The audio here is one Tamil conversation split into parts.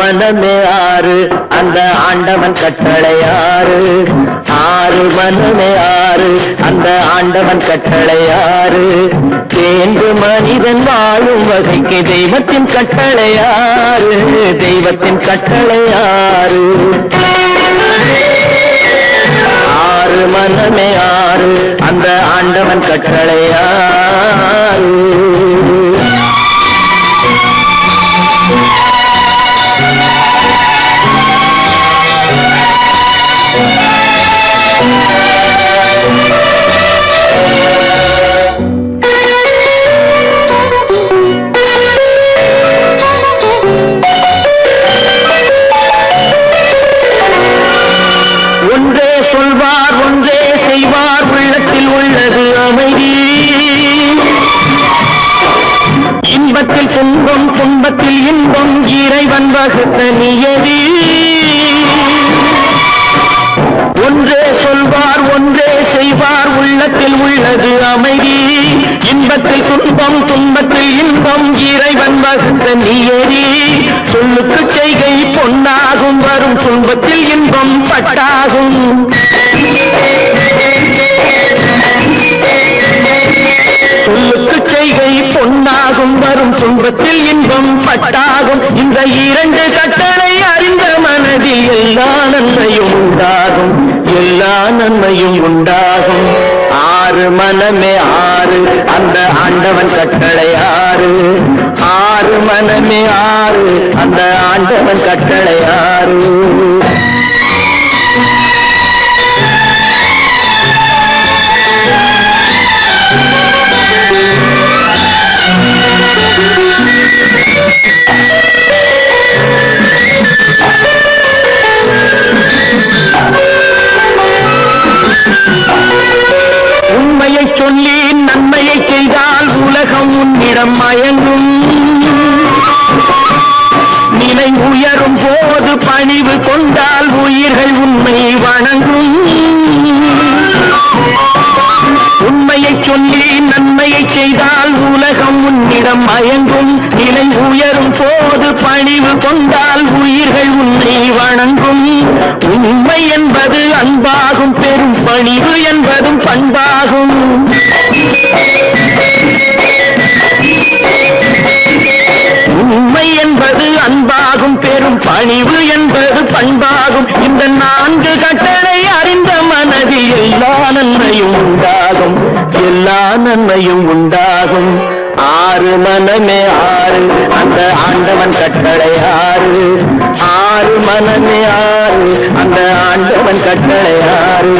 மனமே ஆறு அந்த ஆண்டவன் கட்டளை ஆறு. ஆறு மனமே ஆறு அந்த ஆண்டவன் கட்டளை ஆறு. தேர்ந்து மனிதன் வாழும் வகைக்கு தெய்வத்தின் கட்டளை ஆறு. தெய்வத்தின் கட்டளை ஆறு. ஆறு மனமே ஆறு அந்த ஆண்டவன் கட்டளை ஆறு. ஒன்றே சொல்வார் ஒன்றே செய்வார் உள்ளத்தில் உள்ளது அமைதி. இன்பத்தில் துன்பம் துன்பத்தில் இன்பம் இறைவன் வகுத்த நியதி. ஒன்றே சொல்வார் ஒன்றே செய்வார் உள்ளத்தில் உள்ளது அமைதி. இன்பத்தில் துன்பம் துன்பத்தில் இன்பம் இறைவன் வகுத்த நியதி. சொல்லுக்கு செய்கை பொன்னாகும் வரும் துன்பத்தில் இன்பம் பட்டாகும். சொல்லுக்கு செய்கை பொன்னாகும் வரும் துன்பத்தில் இன்பம் பட்டாகும். இந்த இரண்டு கட்டளை அறிந்த மனதில் எல்லா நன்மையும் உண்டாகும். எல்லா நன்மையும் உண்டாகும். ஆறு மனமே ஆறு அந்த ஆண்டவன் கட்டளை ஆறு. ஆறு மனமே ஆறு அந்த ஆண்டவன் கட்டளை ஆறு. உண்மையை சொல்லி நன்மையை செய்தால் உலகம் உன்னிடம் மயங்கும். நிலை உயரும் போது பணிவு கொண்டால் உயிர்கள் உண்மை வணங்கும். உண்மையை சொல்லி நன்மையை செய்தால் உலகம் உன்னிடம் மயங்கும். நிலை உயரும் போது பணிவு கொண்டால் உயிர்கள் உன்னை வணங்கும். உண்மை என்பது அன்பாகும். பெரும் பணிவு என்பதும் பண்பாகும். உண்மை என்பது அன்பாகும். பெரும் பணிவு என்பது பண்பாகும். இந்த நான்கு கட்டளை அறிந்த மனதில் எல்லா நன்மையும் உண்டாகும். எல்லா நன்மையும் உண்டாகும். ஆறு மனமே ஆறு அந்த ஆண்டவன் கட்டளை ஆறு. ஆறு மனமே ஆறு அந்த ஆண்டவன் கட்டளை ஆறு.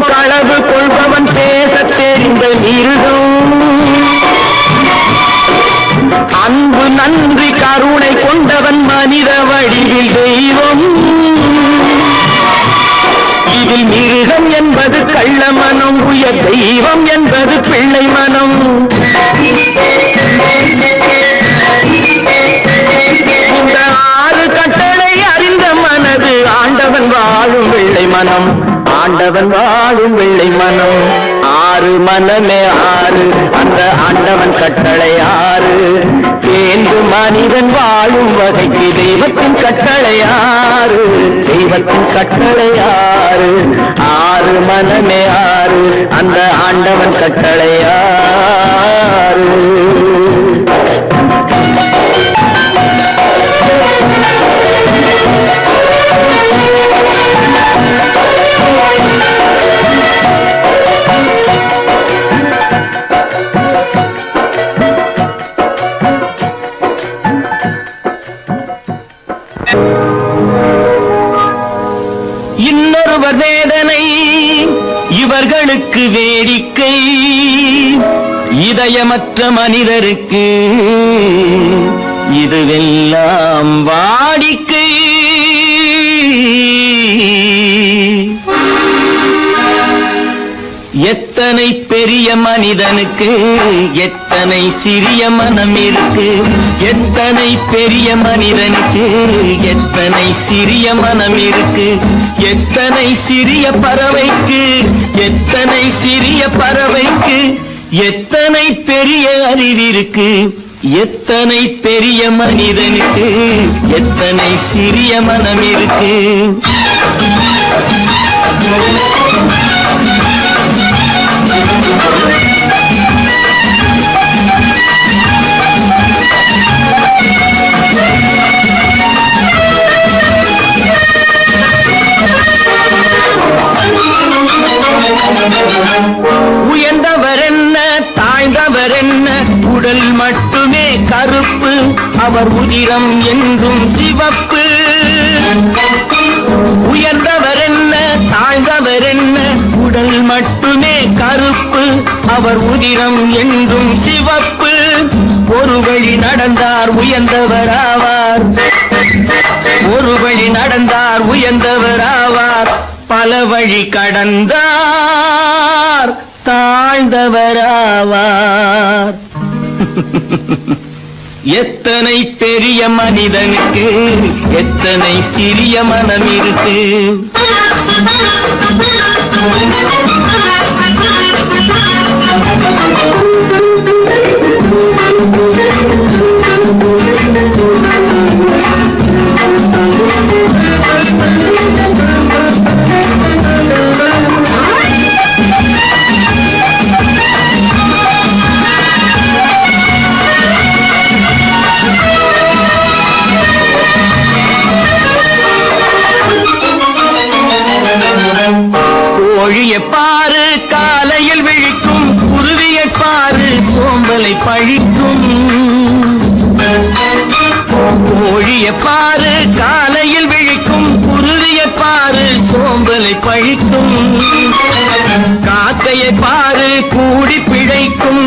களவு கொள்பவன் பேச தெரிந்த மிருகம். அன்பு நன்றி கருணை கொண்டவன் மனித வடிவில் தெய்வம். இதில் மிருகம் என்பது கள்ள மனம். உயர் தெய்வம் என்பது பிள்ளை மனம். இந்த ஆறு கட்டளை அறிந்த மனது ஆண்டவன் வாழும் வெள்ளை மனம். ஆண்டவன் வாழும் வெள்ளை மனம். ஆறு மனமே ஆறு அந்த ஆண்டவன் கட்டளை ஆறு. தேர்ந்து மனிதன் வாழும் வகைக்கு தெய்வத்தின் கட்டளை ஆறு. தெய்வத்தின் கட்டளை ஆறு. ஆறு மனமே ஆறு அந்த ஆண்டவன் கட்டளை ஆறு. இன்னொருவர் வேதனை இவர்களுக்கு வேடிக்கை. இதயமற்ற மனிதருக்கு இதுவெல்லாம் வாடிக்கை. எத்தனை எத்தனை பெரிய மனிதனுக்கு எத்தனை சிறிய மனம் இருக்கு. எத்தனை பெரிய மனிதனுக்கு எத்தனை சிறிய மனம் இருக்கு. எத்தனை சிறிய பறவைக்கு எத்தனை சிறிய பறவைக்கு எத்தனை பெரிய அறிவிருக்கு. எத்தனை பெரிய மனிதனுக்கு எத்தனை சிறிய மனம் இருக்கு. உயர்ந்தவர் என்ன தாழ்ந்தவர் என்ன உடல் மட்டுமே கருப்பு அவர் உதிரம் என்றும் சிவப்பு. உயர்ந்தவர் என்ன தாழ்ந்தவர் என்ன உடல் மட்டுமே கருப்பு அவர் உதிரம் என்றும் சிவப்பு. ஒரு வழி நடந்தார் உயர்ந்தவராவார். ஒரு வழி நடந்தார் உயர்ந்தவராவார். பல வழி கடந்தார் தாழ்ந்தவராவார். எத்தனை பெரிய மனிதனுக்கு எத்தனை சிறிய மனம் இருக்கு. கோழியை பாரு காலையில் விழிக்கும் குருவியை பாரு சோம்பலை பழிக்கும். கோழியை பாரு காலையில் விழிக்கும் குருவியை பாரு சோம்பலை பழிக்கும். காக்கையை பாரு கூடி பிழைக்கும்.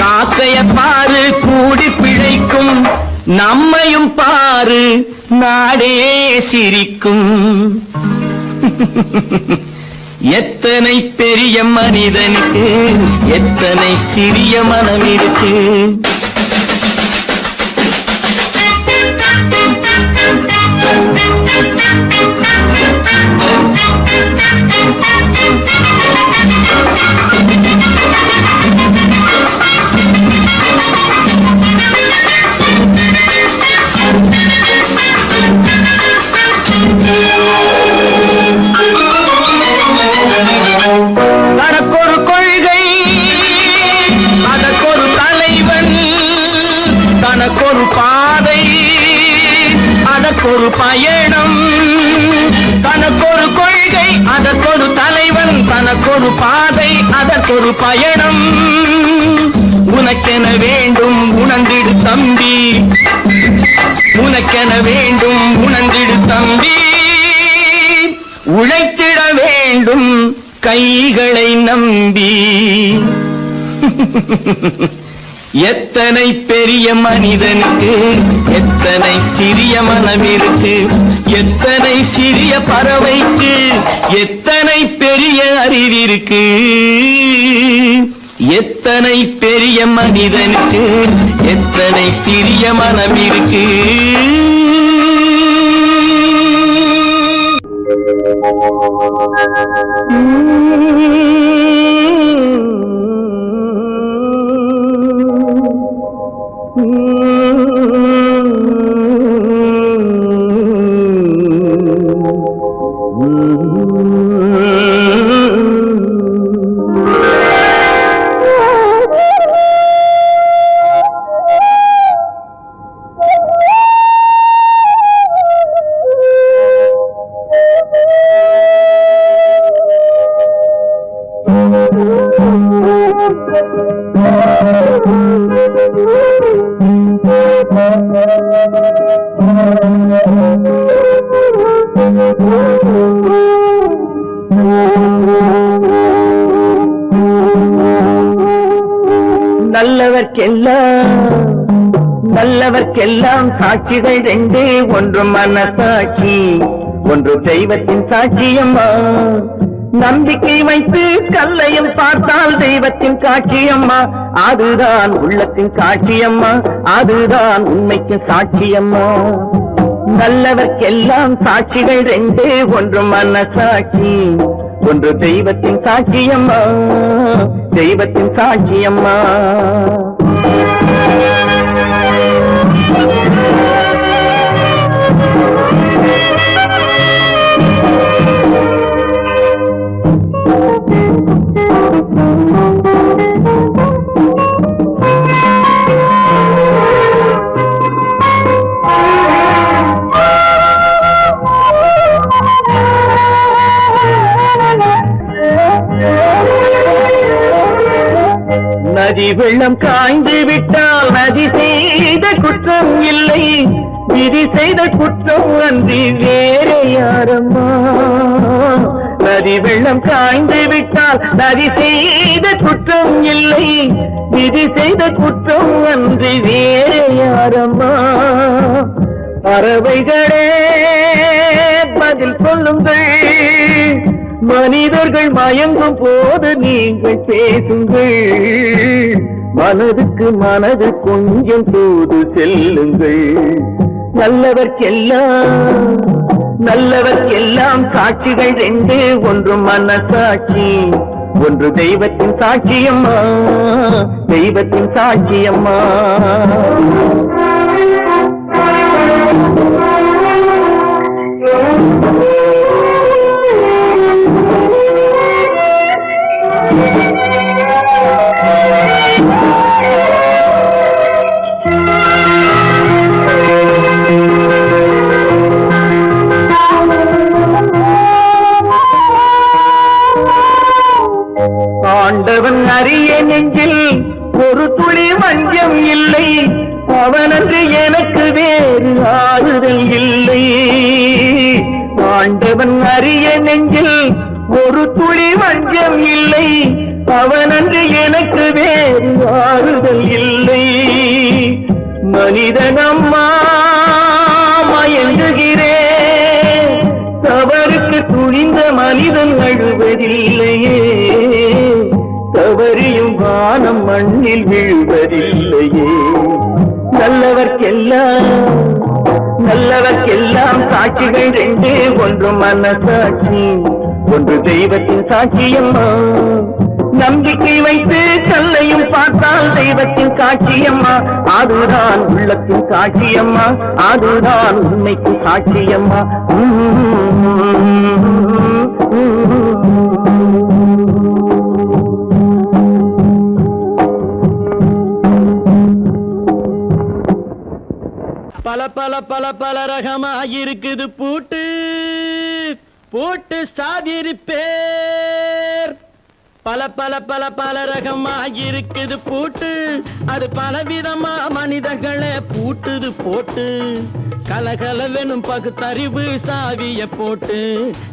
காக்கையை பாரு கூடி பிழைக்கும். நம்மையும் பாரு நாடே சிரிக்கும். எத்தனை பெரிய மனிதனுக்கு எத்தனை சிறிய மனம் இருக்கு. தனக்கொரு கொள்கை அதற்கொரு தலைவன். தனக்கொரு பாதை அதற்கொரு பயணம். தனக்கொரு கொள்கை அதற்கொரு தலைவன். தனக்கொரு பாதை அதற்கொரு பயணம். உனக்கென வேண்டும் உணர்ந்திடு தம்பி. உனக்கென வேண்டும் உணர்ந்திடு தம்பி. உழைத்திட வேண்டும் கைகளை நம்பி. எத்தனை பெரிய மனிதனுக்கு எத்தனை சிறிய மனம் இருக்கு. எத்தனை சிறிய பறவைக்கு எத்தனை பெரிய அறிவிருக்கு. எத்தனை பெரிய மனிதனுக்கு எத்தனை சிறிய மனம் இருக்கு. நல்லவர்க்கெல்லாம் சாட்சிகள் ரெண்டு. ஒன்று மனசாட்சி ஒன்று தெய்வத்தின் சாட்சியம்மா. நம்பிக்கை வைத்து கல்லையும் பார்த்தால் தெய்வத்தின் காட்சியம்மா, அதுதான் உள்ளத்தின் காட்சியம்மா, அதுதான் உண்மைக்கு சாட்சியம்மா. நல்லவர்க்கெல்லாம் சாட்சிகள் ரெண்டு, ஒன்று மனசாட்சி, ஒன்று தெய்வத்தின் சாட்சியம்மா, தெய்வத்தின் சாட்சியம்மா. நதி வெள்ளம் காய்ந்து விட்டால் நதி செய்த குற்றம் இல்லை, விதி செய்த குற்றம் அன்றி வேறு யாரம்மா. நதி வெள்ளம் காய்ந்து விட்டால் நதி செய்த குற்றம் இல்லை, விதி செய்த குற்றம் அன்றி வேறு யாரம்மா. பறவைகளே பதில் சொல்லுங்கள், மனிதர்கள் மயங்கும் போது நீங்கள் பேசுங்கள், மனதுக்கு மனது கொஞ்சம் தூது செல்லுங்கள். நல்லவர்க்கெல்லாம் சாட்சிகள் ரெண்டு, ஒன்று மனசாட்சி, ஒன்று தெய்வத்தின் சாட்சியம்மா, தெய்வத்தின் சாட்சியம்மா. ஆண்டவன் அறிய நெஞ்சில் ஒரு துளி வஞ்சம் இல்லை, அவனன்று எனக்கு வேறு ஆறுதல் இல்லை. ஆண்டவன் அறிய நெஞ்சில் ஒரு துளி வஞ்சம் இல்லை, அவனன்று எனக்கு வேறு ஆறுதல் இல்லை. மனிதனம்மா மயங்குகிறேன், தவறுக்கு துணிந்த மனிதன் அழுவதில்லையே, தவறியும் வானம் மண்ணில் வீழ்வதில்லையே. நல்லவர்க்கெல்லாம் சாட்சிகள் ரெண்டு, ஒன்று மனசாட்சி, ஒன்று தெய்வத்தின் சாட்சியம்மா. நம்பிக்கை வைத்து கல்லையும் பார்த்தால் தெய்வத்தின் காட்சியம்மா, அதுதான் உள்ளத்தின் காட்சியம்மா, அதுதான் உண்மைக்கு சாட்சியம்மா. பல பல பல பல ரகமாயிருக்குது பூட்டு, பூட்டு சாதிரி பேர். பல பல பல பல ரகமாயிருக்குது பூட்டு, அது பலவிதமா மனிதர்களை பூட்டுது போட்டு. கலகலவெனும் பகுத்தறிவு சாவிய போட்டு,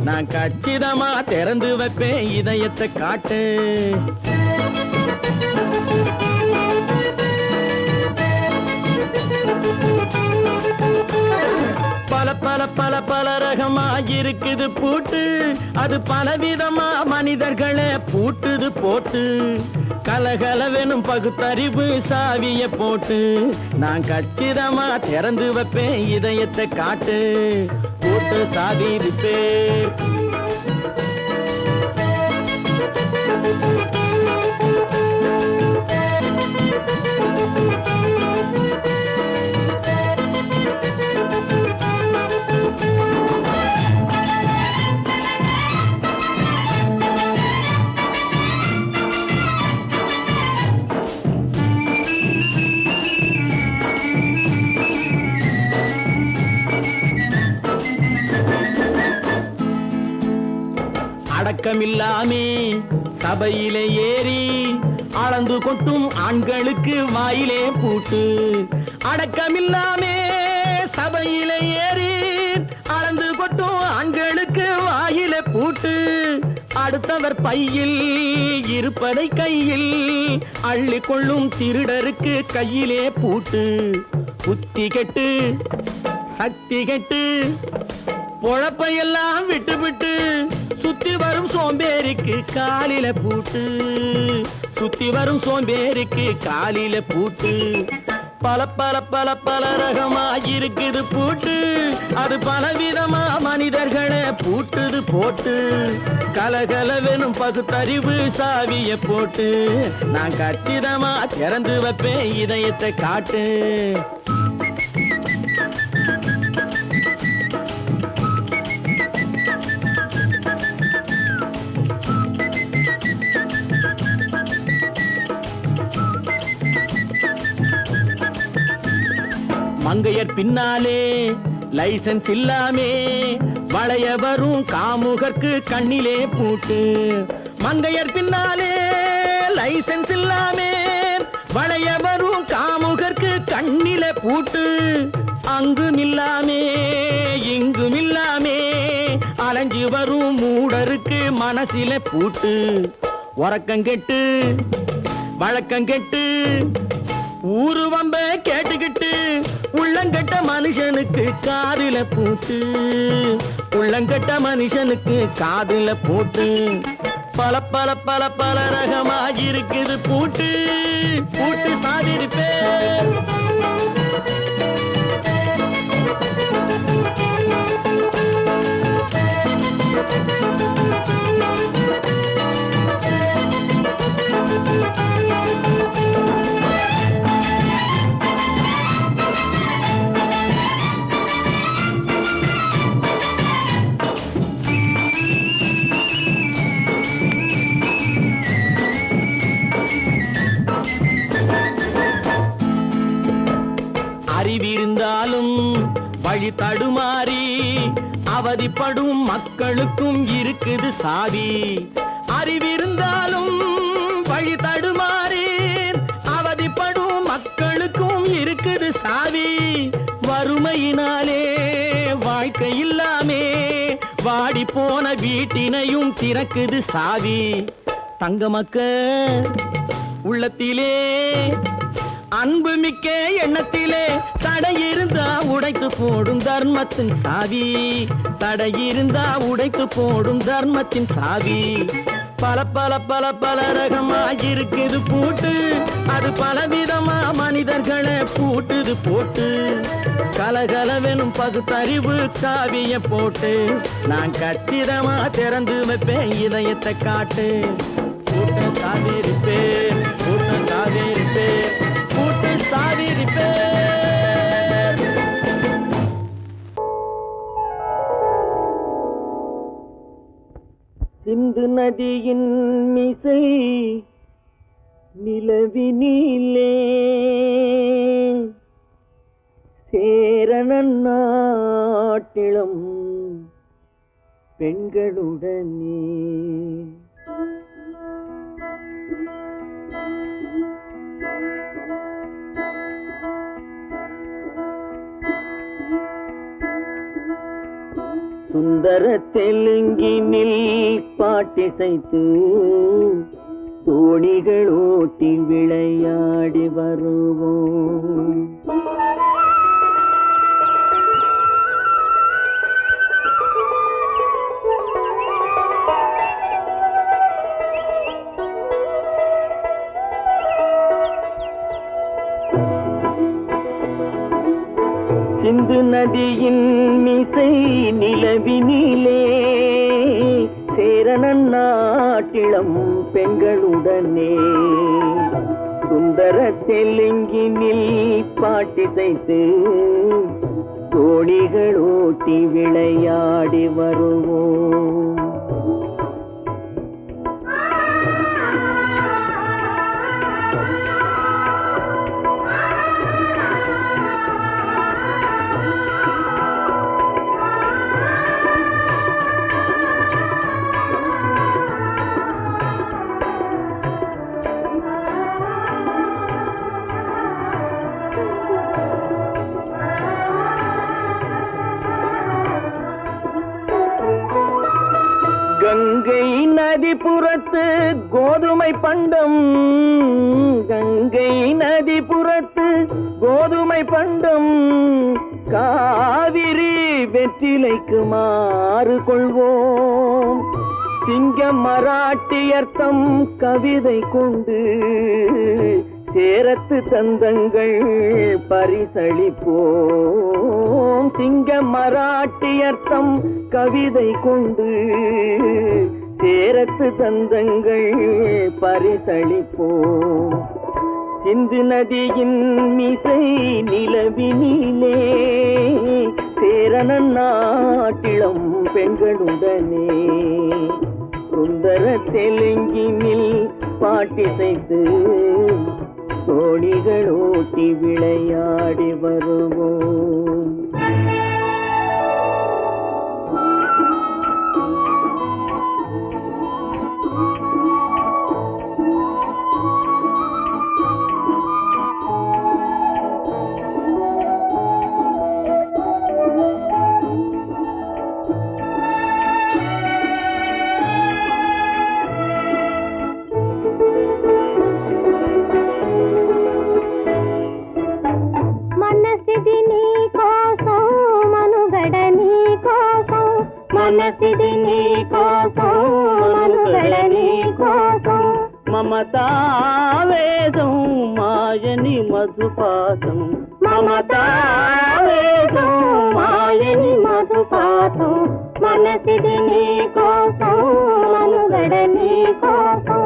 நான் கச்சிதமா திறந்து வைப்பேன் இதயத்தை காட்டு. பல பல பல பல ரகமாயிருக்குது பூட்டு, அது பலவிதமா மனிதர்களை பூட்டுது போட்டு. கலகலவெனும் பகுத்தறிவு சாவிய போட்டு, நான் கச்சிதமா திறந்து வைப்பேன் இதயத்தை காட்டு. போட்டு சாவி இருப்பேன். அடக்கமில்லாமே சபையிலே ஏறி அளந்து கொட்டும் ஆண்களுக்கு வாயிலே பூட்டு. அடக்கமில்லாமே சபையிலே ஏறி அளந்து கொட்டும் ஆண்களுக்கு வாயிலே பூட்டு. அடுத்தவர் பையில் இருப்பதை கையில் அள்ளிக்கொள்ளும் திருடருக்கு கையிலே பூட்டு. புத்தி கெட்டு சக்தி கெட்டு பொழப்பையெல்லாம் விட்டு விட்டு சுத்தி வரும் சோம்பேறிக்கு காலில பூட்டு, சுத்தி வரும் சோம்பேறிக்கு காலில பூட்டு. பல பல பல பல ரகமா இருக்குது பூட்டு, அது பலவிதமா மனிதர்களை பூட்டுது போட்டு. கலகலவெனும் பகுத்தறிவு சாவிய போட்டு, நான் கச்சிதமா திறந்து வைப்பேன் இதயத்தை காட்டு. மங்கையர் பின்னாலே லைசன்ஸ் இல்லாமே வளைய வரும் காமுகர்க்கு கண்ணிலே பூட்டு. மங்கையர் பின்னாலே லைசன்ஸ் இல்லாமே வளைய வரும் காமுகர்க்கு கண்ணிலே பூட்டு. அங்கும் இல்லாமே இங்கும் இல்லாமே அலைஞ்சு வரும் மூடருக்கு மனசில பூட்டு. உறக்கங்கெட்டு வழக்கங்கெட்டு ஊரு வம்ப கேட்டுக்கிட்டு உள்ளங்கட்ட மனுஷனுக்கு காதில பூட்டு, உள்ளங்கட்ட மனுஷனுக்கு காதில பூட்டு. பல பல பல பல ரகமா இருக்குது பூட்டு, பூட்டு சாதிருப்பேன். அறிவிருந்தாலும் வழி தடுமாறி அவதிப்படும் மக்களுக்கும் இருக்குது சாவி. அறிவிருந்தாலும் வழி தடுமாறி அவதிப்படும் மக்களுக்கும் இருக்குது சாவி. வறுமையினாலே வாழ்க்கை இல்லாமே வாடி போன வீட்டினையும் திறக்குது சாவி. தங்க மக்க உள்ளத்திலே அன்பு மிக்க எண்ணத்திலே தடை இருந்தா உடைத்து போடும் தர்மத்தின் சாவி, தடை இருந்தா உடைத்து போடும் தர்மத்தின் சாவி. பல பல பல பல ரகமா இருக்குது பூட்டு, அது பலவிதமா மனிதர்களை பூட்டுது போட்டு. கலகலவெனும் பகுத்தறிவு காவிய போட்டு, நான் கச்சிதமா திறந்து வைப்பேன் இதயத்தை காட்டு. கூட்டம் சாதிருப்பேன், கூட்டம் சாதிருப்பேன், கூட்டம் சாதிருப்பேன். சிந்து நதியின் மிசை நிலவினிலே சேரணன் நாட்டிலும் பெண்களுடனே சுந்தர தெலுங்கினில் பாட்டிசைத்து தோணிகள் ஓட்டி விளையாடி வருவோம். சிந்து நதியின் மிசை நிலவினிலே சேரணன் நாட்டிளம் பெண்களுடனே சுந்தர தெலுங்கினில் பாட்டிசைத்து தோணிகள் ஓட்டி விளையாடி வருவோம். கங்கை நதிபுறத்து கோதுமை பண்டம், கங்கை நதிபுறத்து கோதுமை பண்டம், காவிரி வெற்றிலைக்கு மாறு கொள்வோம். சிங்கம் மராட்டியர்த்தம் கவிதை கொண்டு சேரத்து தந்தங்கள் பரிசளிப்போம். சிங்கம் மராட்டியர்த்தம் கவிதை கொண்டு சேரத்து தந்தங்கள் பரிசளிப்போம். சிந்து நதியின் மிசை நிலவினிலே சேரணன் நாட்டிளம் பெண்களுடனே சுந்தர தெலுங்கினில் பாட்டிசைத்து தோணிகள் ஓட்டி விளையாடி வருவோம். మనసిది నీ కోసం మనుగడ నీ కోసం మమతావేదం మాయని మధుపాసం. మమతావేదం మాయని మధుపాసం. మనసిది నీ కోసం మనుగడ నీ కోసం.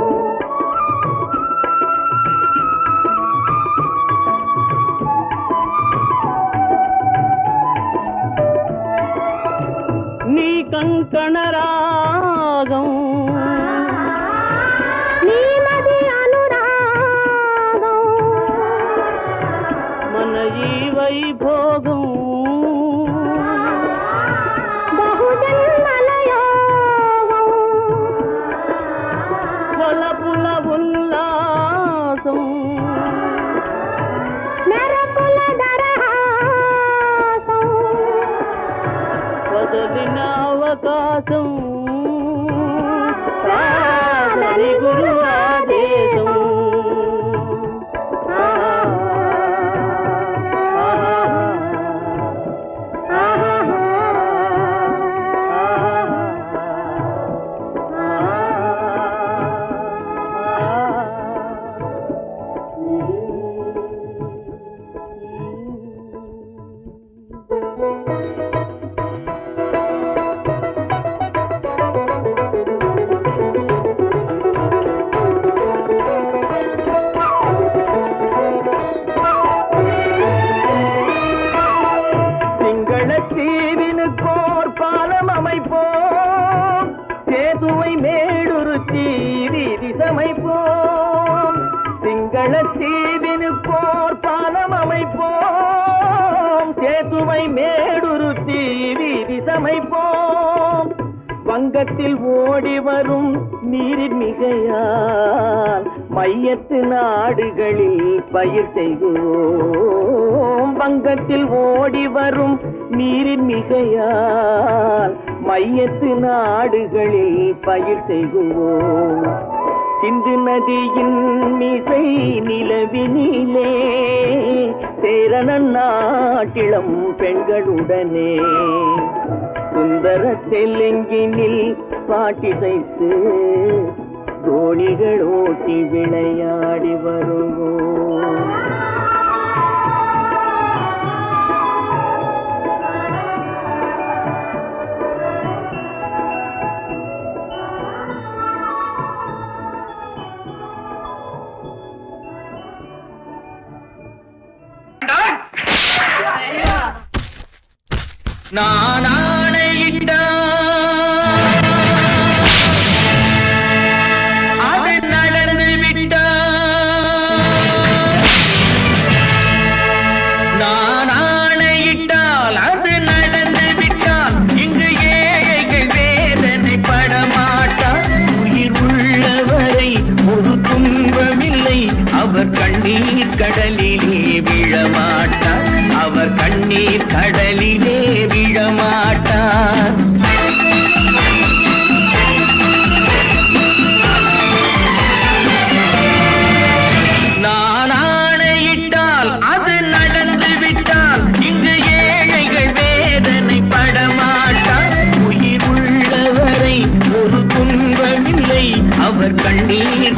నీ కంకణ రాగం నీ మది అనురాగం మన ఈ వైభోగం బహుజన్మల యోగం కొలపుల ఉల్లాసం మెరపుల దరహాసం వదలిన అవకాశం కాదని గురు ఆదేశం. தீவினுக்கோர் பாலம் அமைப்போம். சேதுவை மேடுருத்தி வீதி சமைப்போம். சிங்கள தீவினுக்கோர் பாலம் அமைப்போம். சேதுவை மேடுருத்தி வீதி சமைப்போம். வங்கத்தில் ஓடி வரும் நீரின் மிகையால் மையத்து நாடுகளில் பயிர் செய்கிறோம். வங்கத்தில் ஓடி வரும் நீரின் மிகையால் மையத்து நாடுகளில் பயிர் செய்கிறோம். சிந்து நதியின் மிசை நிலவினிலே சேரணன் நாட்டிளம் பெண்களுடனே சுந்தர தெலுங்கினில் பாட்டிசைத்து தோணிகள் ஓட்டி விளையாடி வருவோம். நான் ஆணையிட்டால் அது நடந்து விட்டால். நான் ஆணையிட்டால் அது நடந்து விட்டால். இங்கு ஏழைகள் வேதனை படமாட்டார். உயிர் உள்ளவரை ஒரு துன்பமில்லை. அவர் கண்ணீர் கடலிலே விழமாட்டார். அவர் கண்ணீர் கடலிலே விழமாட்டார். நான் ஆணையிட்டால் அது நடந்து விட்டால். இங்கு ஏழைகள் வேதனை பட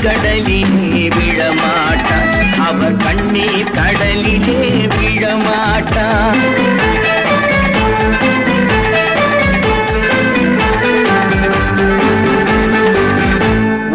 கடலிலே விழமாட்டார் அவர் கண்ணீர் கடலிலே விழமாட்டார்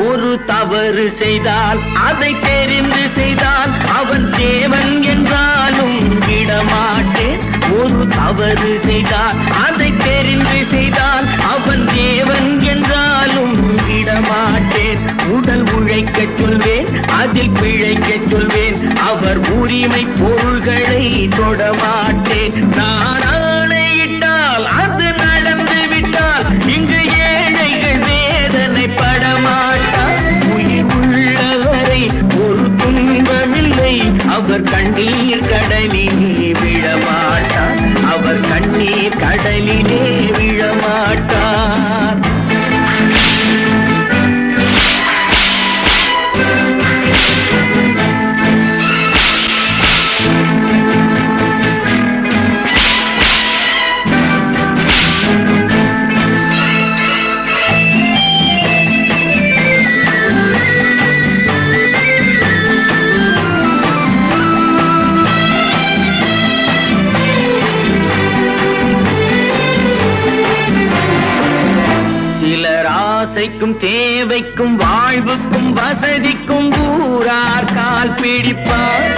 ஒரு தவறு செய்தால் அதை தெரிந்து செய்தால் அவன் தேவன் என்றாலும் விடமாட்டேன் ஒரு தவறு செய்தால் அதை தெரிந்து செய்தால் அவன் தேவன் என்றாலும் விடமாட்டேன் உடல் உழைக்கச் சொல்வேன் அதில் பிழைக்கச் சொல்வேன் அவர் உரிமை பொருள்களை தொடமாட்டேன் நான் ஆணையிட்டால் அது நடந்து விட்டால் இங்கு ஏழைகள் வேதனை படமாட்டார் உயிர் உள்ளவரை ஒரு துன்பமில்லை அவர் கண்ணீர் கடலிலே விழமாட்டார் அவர் கண்ணீர் கடலிலே விழமாட்டார் ஆசைக்கும் தேவைக்கும் வாழ்வுக்கும் வசதிக்கும் ஊரார் கால் பிடிப்பார்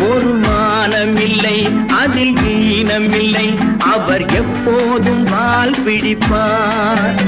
ஒரு மானமில்லை அதில் ஈனமில்லை அவர் எப்போதும் வால் பிடிப்பார்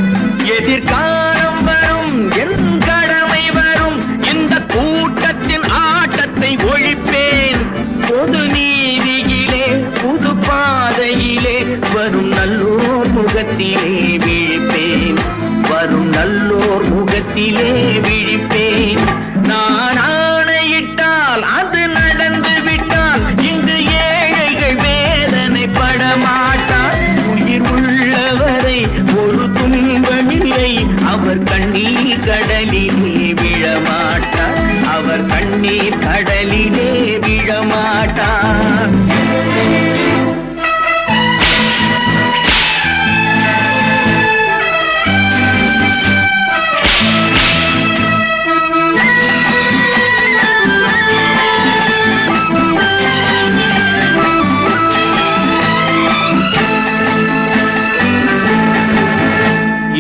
எதிர்காலம் வரும் என் கடமை வரும் இந்த கூட்டத்தின் ஆட்டத்தை ஒழிப்பேன் பொது நீதியிலே புது பாதையிலே வரும் நல்லோர் முகத்திலே விழிப்பேன் வரும் நல்லோர் முகத்திலே விழிப்பேன் நான் ஆணையிட்டால் அது நடந்து விட்டால் இங்கு ஏழைகள் வேதனை படமாட்டார் உயிர் உள்ளவரை ஒரு துன்பமில்லை அவர் கண்ணீர் கடலிலே விழமாட்டார் அவர் கண்ணீர் கடலிலே விழமாட்டார்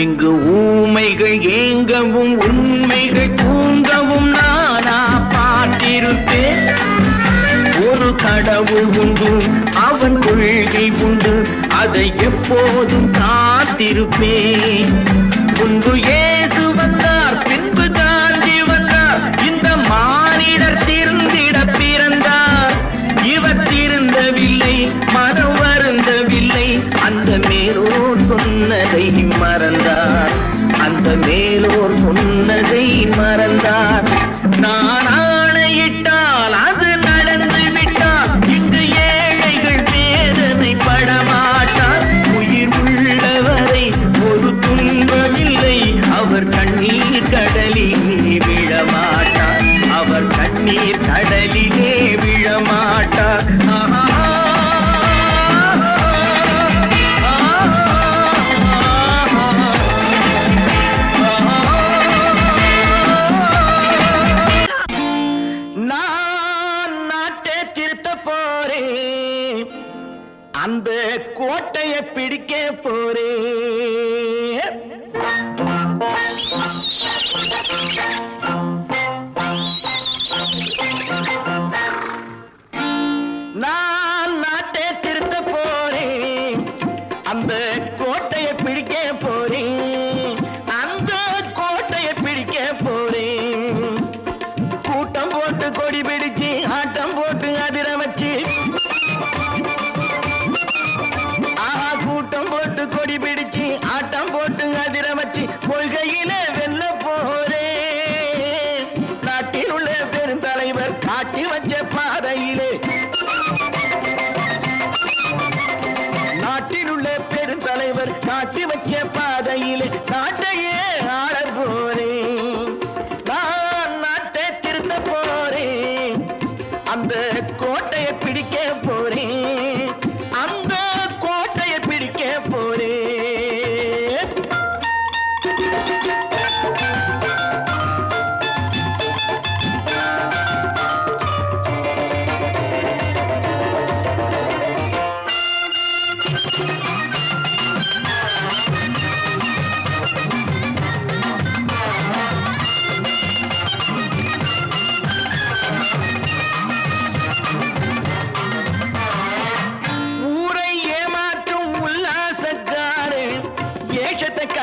இங்கு ஊமைகள் ஏங்கவும் உண்மைகள் தூங்கவும் நானா பார்த்திருப்பேன் ஒரு கடவுள் உண்டு அவன் கொள்கை உண்டு அதை எப்போதும் காத்திருப்பேன் முன்பு ஏசு வந்தார் பின்பு காந்தி வந்தார் இந்த மானிடர் திருந்திட பிறந்தார் இவர் திருந்தவில்லை மனம் வருந்தவில்லை அந்த மேலோர் சொன்னதை மறந்தார் அந்த மேலோர் சொன்னதை மறந்தார் நான் ஆணையிட்டால் அது நடந்து விட்டால் இங்கு ஏழைகள் வேதனை படமாட்டார் உயிர் உள்ளவரை ஒரு துன்பமில்லை அவர் கண்ணீர் கடலிலே விழமாட்டார் அவர் கண்ணீர் கடலிலே விழமாட்டார் அந்த கோட்டையை பிடிக்க போறேன் நான் நாட்டை திருத்த போறேன் அந்த கோட்டையை பிடிக்க போறேன் அந்த கோட்டையை பிடிக்க போறேன் கூட்டம் போட்டு கொடி பிடிச்சு ஆட்டம் போட்டு அதிர வச்சு கூட்டம் போட்டு கொடி பிடிச்சு ஆட்டம் போட்டு அதிர வச்சு கொள்கையில வெல்ல போறேன் நாட்டில் உள்ள பெருந்தலைவர் காட்டி வச்ச பாதையிலே நாட்டில் உள்ள பெருந்தலைவர் காட்டி வச்ச பாதையிலே நாட்டையே ஆள போறேன் நான் நாட்டை திருத்த போறேன் அந்த கோட்டையை பிடிக்க போறேன் அந்த கோட்டையை பிடிக்க போறேன்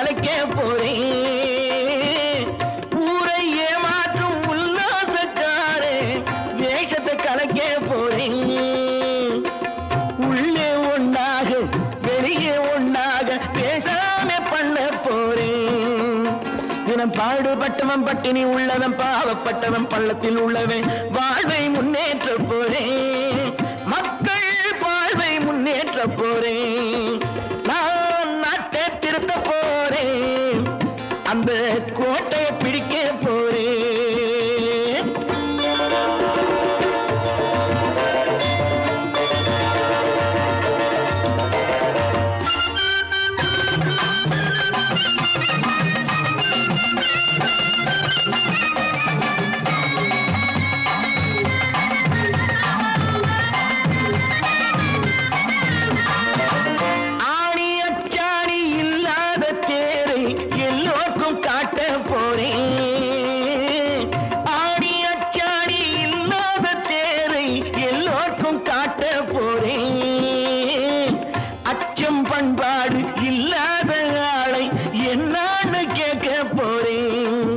கலைக்க போறேன். ஊரை ஏமாற்றும் உல்லாசக்காரே வேஷத்தை கலைக்க போறேன். உள்ளே ஒண்ணாக வெளியே ஒண்ணாக பேசாம பண்ண போறேன். தினம் பாடுபட்டவன் பட்டினி உள்ளவன் பாவப்பட்டவன் பள்ளத்தில் உள்ளவன் வாழ்வை முன்னேற்ற போறேன். மக்கள் வாழ்வை முன்னேற்ற போறேன். நான் நாட்டை திருத்த போறேன். அந்த கோட்டையை பிடிக்க போறேன். ஆணி அச்சாணி இல்லாத தேரை எல்லோருக்கும் காட்ட போறேன். ஆணி அச்சாணி இல்லாத தேரை எல்லோருக்கும் காட்ட போறேன். அச்சம் பண்பாடு இல்லாத ஆளை என்னான்னு கேட்க போறேன்.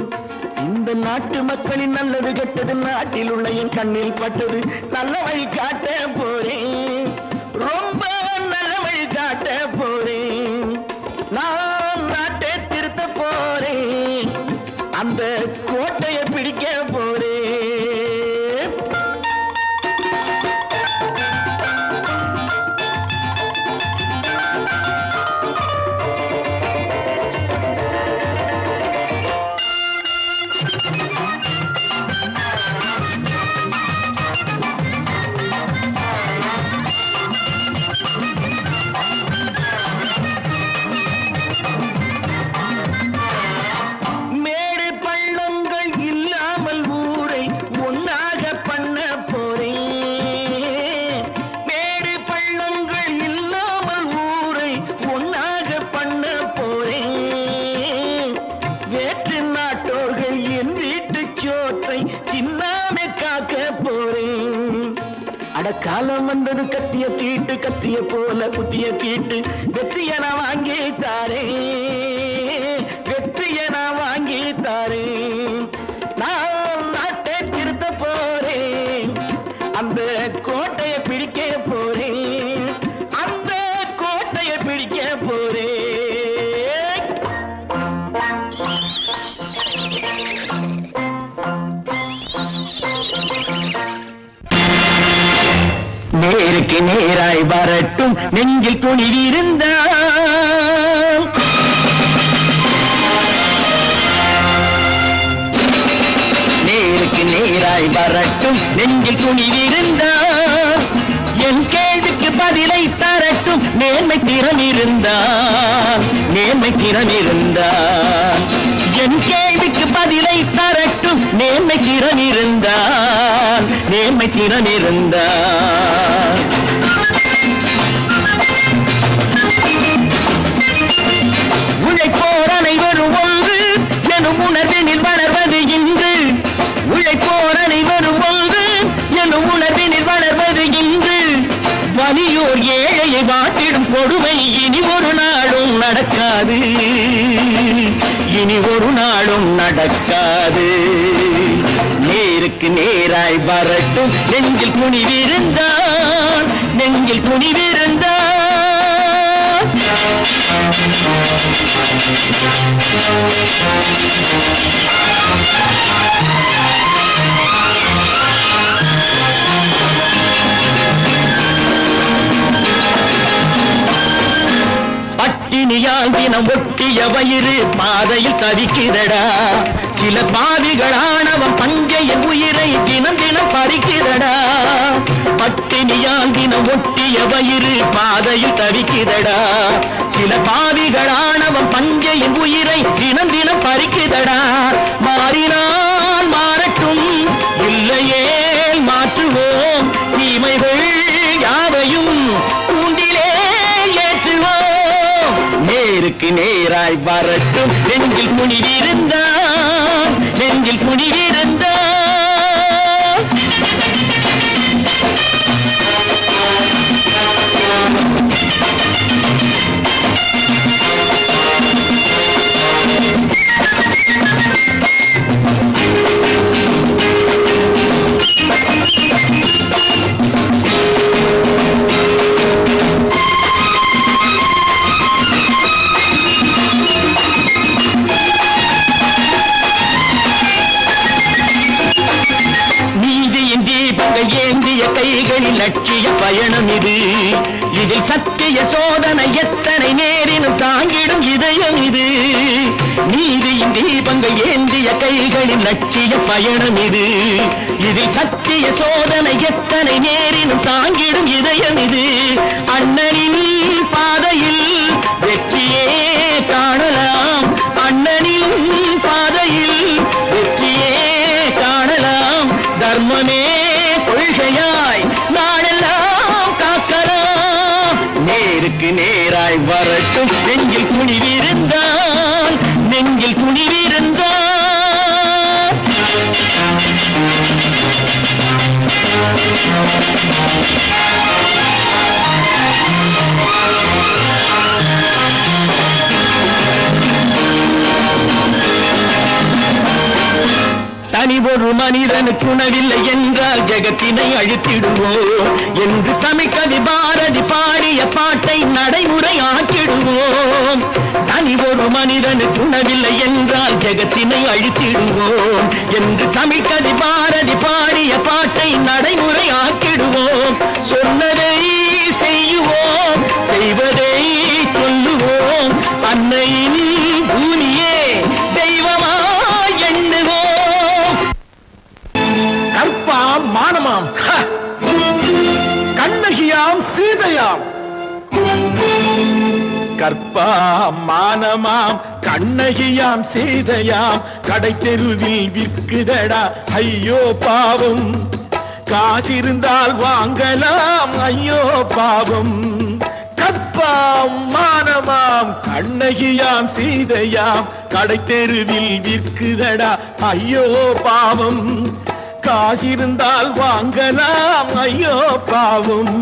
இந்த நாட்டு மக்களின் நல்லது கெட்டது நாட்டில் உள்ள என் கண்ணில் பட்டது நல்ல வழி காட்ட போறேன். ரொம்ப நல்ல வழி காட்ட போறேன். நான் நாட்டை திருத்த போறேன். அந்த கோட்டையை பிடிக்க போறேன். மேடு பள்ளங்கள் இல்லாமல் ஊரை ஒன்னாக பண்ண போறேன். மேடு பள்ளங்கள் இல்லாமல் ஊரை ஒன்னாக பண்ண போறேன். வேற்று நாட்டோர்கள் என் வீட்டு சோற்றை தின்னாம காக்க போறேன். அட காலம் வந்தது கத்திய தீட்டு கத்திய போல குத்திய தீட்டு வெற்றிய நான் வாங்கி தாரேன். வெற்றிய நான் வாங்கி தாரேன். நான் நாட்டை திருத்த போறேன். அந்த கோட்டையை பிடிக்க போறேன். அந்த கோட்டையை பிடிக்க போறேன். நேருக்கு நேராய் வரட்டும் நெஞ்சில் துணிவிருந்தால். நேருக்கு நேராய் வரட்டும் நெஞ்சில் துணிவிருந்தால். என் கேள்விக்கு பதிலை தரட்டும் நேர்மை திறம் இருந்தால். நேர்மை திறம் இருந்தால் என் கேள்விக்கு பதிலை தரட்டும் நேர்மை திறம் இருந்தால். நேர்மை திறம் இருந்தால் உழைப்போர் அனைவரும் ஒன்று எனும் உணர்வினில் வளர்வது இன்று. உழைப்போர் அனைவரும் ஒன்று எனும் உணர்வினில் வளர்வது இன்று. வலியோர் ஏழையை வாட்டிடும் கொடுமை இனி ஒரு நாளும் நடக்காது. இனி ஒரு நாளும் நடக்காது. நேருக்கு நேராய் வரட்டும் நெஞ்சில் துணிவிருந்தால். நெஞ்சில் துணிவிருந்தால் பட்டினியால் தினம் ஒட்டிய வயிறு பாதையில் தவிக்கிறடா. சில பாவிகளானவன் பஞ்சையின் உயிரை தினம் தினம் பறிக்கிறடா. பட்டினியால் தினம் ஒட்டிய வயிறு பாதையில் தவிக்கிறடா. சில பாவிகளானவன் பஞ்சையின் உயிரை தினம் தினம் பறிக்கிறடா. மாறினால் மாறட்டும் இல்லையே மாற்றுவோம். தீமைகள் யாவையும் கூண்டிலே ஏற்றுவோம். நேருக்கு நேராய் வரட்டும் நெஞ்சில் துணிவிருந்தால். நெஞ்சில் துணிவிருந்தால் லட்சிய பயணம் இது. இதில் சத்திய சோதனை எத்தனை நேரினும் தாங்கிடும் இதயம் இது. நீதியின் தீபங்கள் ஏந்திய கைகளின் லட்சிய பயணம் இது. இதில் சத்திய சோதனை எத்தனை நேரினும் தாங்கிடும் இதயம் இது. அண்ணனின் பாதையில் வெற்றியே காணலாம். அண்ணனின் பாதையில் வெற்றியே காணலாம். தர்மமே கொள்கையாய் நாளெல்லாம் காக்கலாம். நேருக்கு நேராய் வரட்டும் நெஞ்சில் துணிவிருந்தான், நெஞ்சில் துணிவிருந்தான். தனி ஒரு மனிதனுக்கு உணவில்லை என்றால் ஜெகத்தினை அழித்திடுவோம் என்று தமிழ்கவி பாரதி பாடிய பாட்டை நடைமுறையாக்கிடுவோம். தனி ஒரு மனிதனுக்கு உணவில்லை என்றால் ஜெகத்தினை அழித்திடுவோம் என்று தமிழ்கவி பாரதி பாடிய பாட்டை நடைமுறையாக்கிடுவோம். சொன்னதை செய்வோம், செய்வதை சொல்லுவோம். அன்னையின் பூமியே தெய்வமா எண்ணுவோம். கற்பாம் மானமாம், கண்ணகியாம் சீதையாம். கற்பாம் மானமாம் கண்ணகியாம் சீதையாம் கடை தெருவில் விற்குதடா ஐயோ பாவம். காசிருந்தால் வாங்கலாம் ஐயோ பாவம். கற்பாம் மானமாம் கண்ணகியாம் சீதையாம் கடை தெருவில் விற்குதடா ஐயோ பாவம். காசிருந்தால் வாங்கலாம் ஐயோ பாவம்.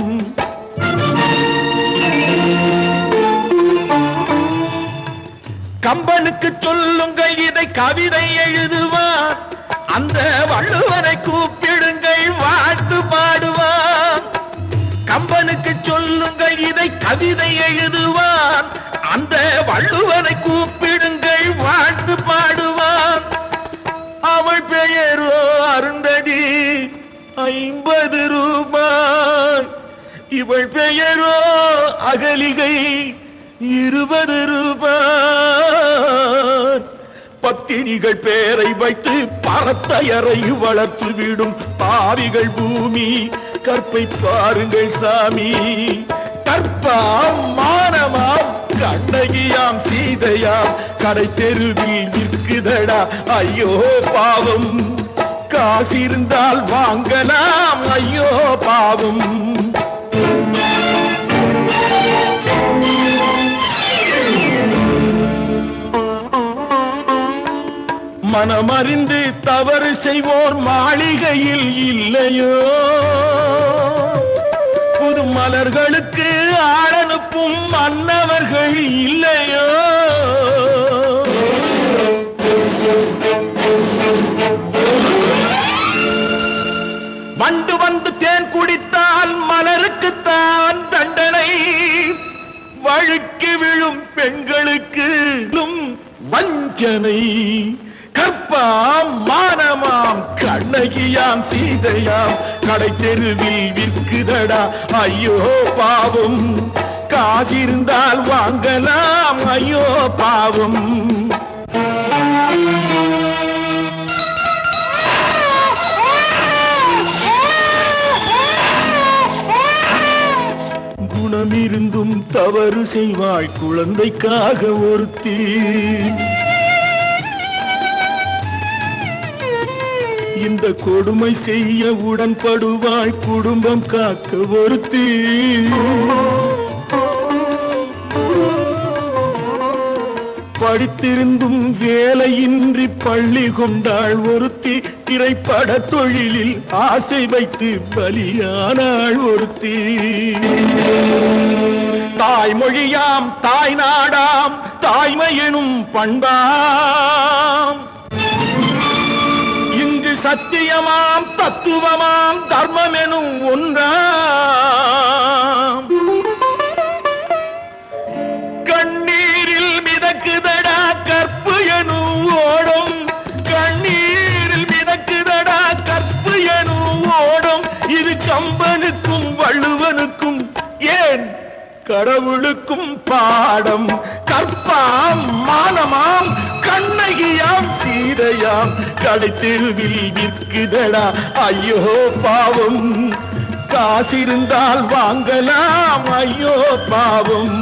கம்பனுக்கு சொல்லுங்கள் இதை கவிதை எழுதுவார். அந்த வள்ளுவரை கூப்பிடுங்கள் வாழ்த்து பாடுவார். கம்பனுக்கு சொல்லுங்கள் இதை கவிதை எழுதுவார். அந்த வள்ளுவரை கூப்பிடுங்கள் வாழ்த்து பாடுவார். அவள் பெயரோ அருந்ததி 50 ரூபாய். இவள் பெயரோ அகலிகை 20 ரூபாய். பத்தினிகள் பேரை வைத்து பரத்தையரை வளர்த்து விடும் பாவிகள் பூமி. கற்பை பாருங்கள் சாமி. கற்பாம் மானமாம் கண்ணகியாம் சீதையாம் கடை தெருவில் விற்குதடா ஐயோ பாவம். காசிருந்தால் வாங்கலாம் ஐயோ பாவம். மனமறிந்து தவறு செய்வோர் மாளிகையில் இல்லையோ. புது மலர்களுக்கு ஆளனுப்பும் மன்னவர்கள் இல்லையோ. வண்டு வந்து தேன் குடித்தால் மலருக்குத்தான் தண்டனை. வழுக்கி விழும் பெண்களுக்கு வஞ்சனை. கற்பாம் மானமாம் கண்ணகியாம் சீதையாம் கடை தெருவில் விற்குதடா ஐயோ பாவம். காசிருந்தால் வாங்கலாம் ஐயோ பாவம். குணமிருந்தும் தவறு செய்வாள் குழந்தைக்காக ஒருத்தி. இந்த கொடுமை செய்ய உடன்படுவாள் குடும்பம் காக்க ஒருத்தி. படித்திருந்தும் வேலையின்றி பள்ளி கொண்டாள் ஒருத்தி. திரைப்பட தொழிலில் ஆசை வைத்து பலியானாள் ஒருத்தி. தாய்மொழியாம் தாய் நாடாம் தாய்மை எனும் பண்பாம். இங்கு சத்தியமாம் தத்துவமாம் தர்மம் எனும் ஒன்றாம். கண்ணீரில் மிதக்குதடா கற்பு எனும் ஓடும். கண்ணீரில் மிதக்குதடா கற்பு எனும் ஓடும். இது கம்பனுக்கும் கடவுளுக்கும் பாடம். கற்பாம் மானமாம் கண்ணகியாம் சீதையாம் கடைத்தெருவில் விற்குதடா ஐயோ பாவம். காசிருந்தால் வாங்கலாம் ஐயோ பாவம்,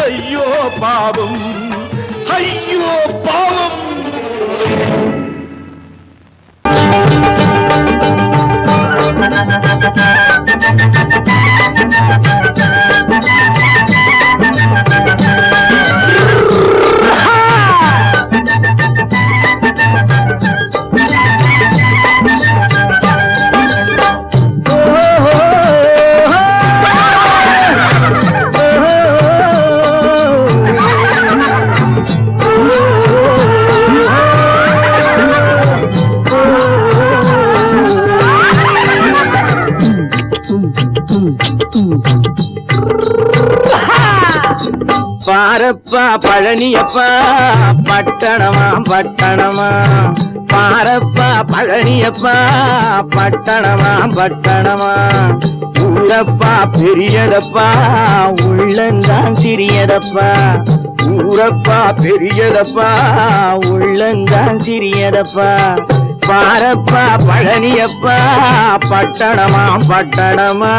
ஐயோ பாவம், ஐயோ பாவம். பாரப்பா பழனியப்பா பட்டணமா பட்டணமா, பாரப்பா பழனியப்பா பட்டணமா பட்டணமா. ஊரப்பா பெரியதப்பா உள்ளந்தான் சிறியதப்பா, ஊரப்பா பெரியதப்பா உள்ளந்தான் சிறியதப்பா. பாரப்பா பழனியப்பா பட்டணமா பட்டணமா.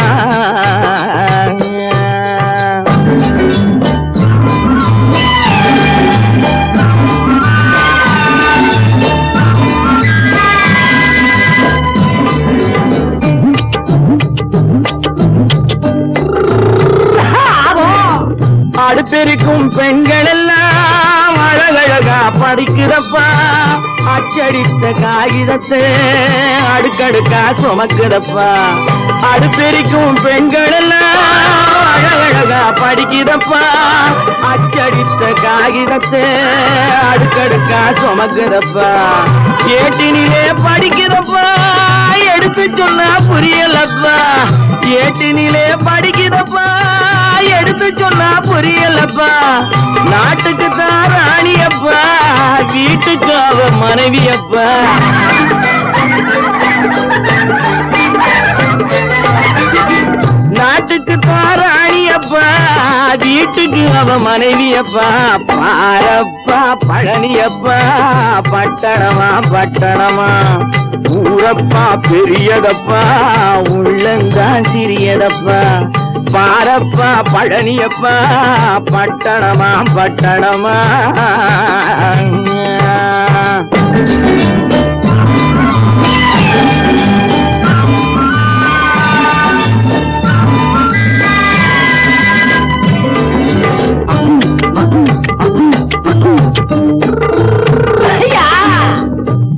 அடுப்பெருக்கும் பெண்கள் எல்லாம் அழகழகா படிக்கிறப்பா, அச்சடித்த காகிதத்தை அடுக்கடுக்கா சுமக்குதப்பா. அடுப்பெருக்கும் பெண்கள் எல்லாம் அழகழகா படிக்கிறப்பா, அச்சடித்த காகிதத்தை அடுக்கடுக்கா சுமக்குதப்பா. ஏட்டினிலே படிக்கிறப்பா எடுத்து சொன்னா புரியலப்பா, ஏட்டினிலே படிக்கிறப்பா எடுத்து சொன்னா புரியலப்பா. நாட்டுக்கு தான் ராணியப்பா, வீட்டுக்கு அவ மனைவியப்பா. நாட்டுக்கு தான் ராணியப்பா, வீட்டுக்கு அவ மனைவியப்பா. பாரப்பா பழனியப்பா பட்டணமா பட்டணமா. ஊரப்பா பெரியதப்பா உள்ளந்தான் சிறியதப்பா. பாரப்பா பழனியப்பா பட்டணமா பட்டணமா.